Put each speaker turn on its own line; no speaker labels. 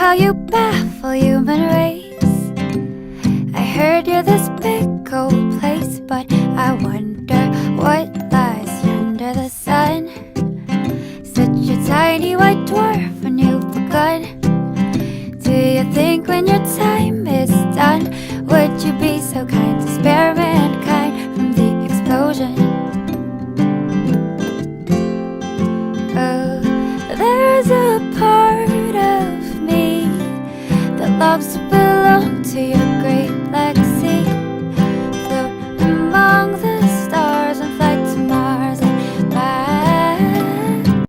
how you baffle human race. I heard you're this big old place, but I wonder what lies under the sun. Such a tiny white dwarf when you've begun. Do you think when your time is done, would you be so kind to spare me